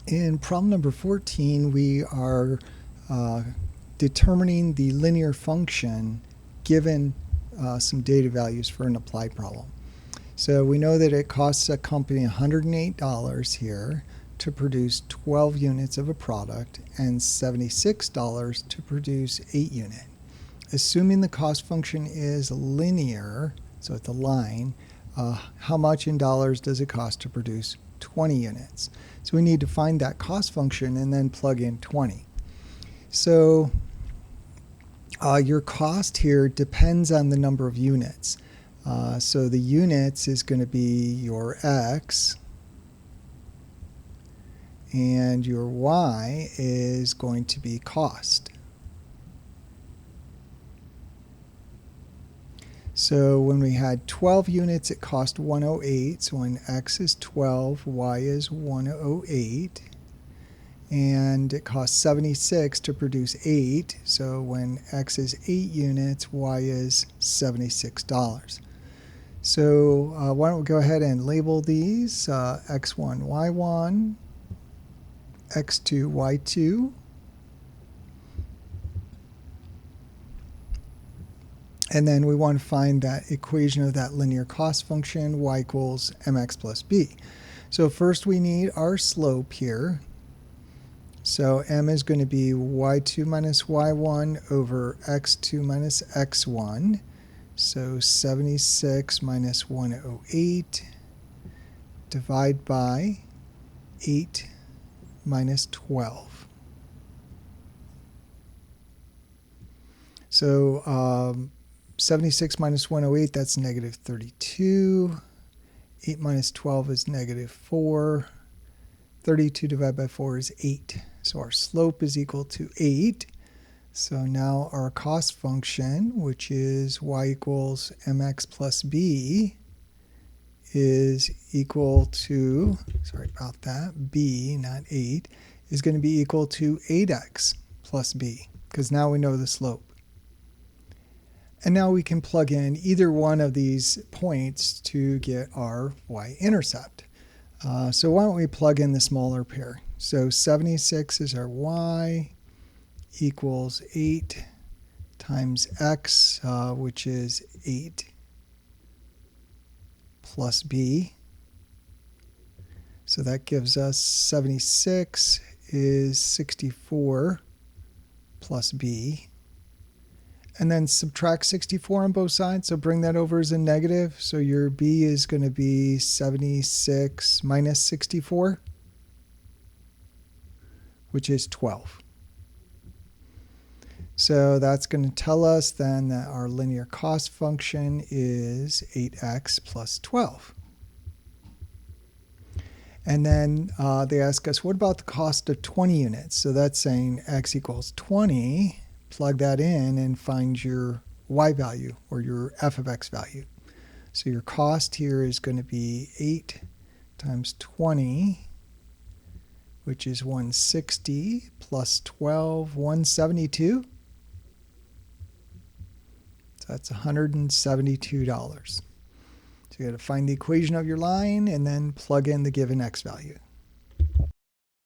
In problem number 14, we are determining the linear function given some data values for an applied problem. So we know that it costs a company $108 here to produce 12 units of a product and $76 to produce 8 units. Assuming the cost function is linear, so it's a line, how much in dollars does it cost to produce 20 units? So we need to find that cost function and then plug in 20. So your cost here depends on the number of units. So the units is going to be your X, and your Y is going to be cost. So when we had 12 units, it cost 108. So when X is 12, Y is 108. And it costs 76 to produce 8. So when X is 8 units, Y is $76. So why don't we go ahead and label these X1, Y1, X2, Y2. And then we want to find that equation of that linear cost function, y equals mx plus b. So first we need our slope here. So m is going to be y2 minus y1 over x2 minus x1. So 76 minus 108 divide by 8 minus 12. So 76 minus 108, that's negative 32. 8 minus 12 is negative 4. 32 divided by 4 is 8. So our slope is equal to 8. So now our cost function, which is y equals mx plus b, is equal to, sorry about that, b, not 8, is going to be equal to 8x plus b, because now we know the slope. And now we can plug in either one of these points to get our y-intercept. So why don't we plug in the smaller pair? So 76 is our y, equals 8 times x, which is 8 plus b. So that gives us 76 is 64 plus b. And then subtract 64 on both sides, so bring that over as a negative. So your b is going to be 76 minus 64, which is 12. So that's going to tell us then that our linear cost function is 8x plus 12. And then they ask us, what about the cost of 20 units? So that's saying x equals 20. Plug that in and find your y value or your f of x value. So your cost here is going to be 8 times 20, which is 160, plus 12, 172. So that's $172. So you got to find the equation of your line and then plug in the given x value.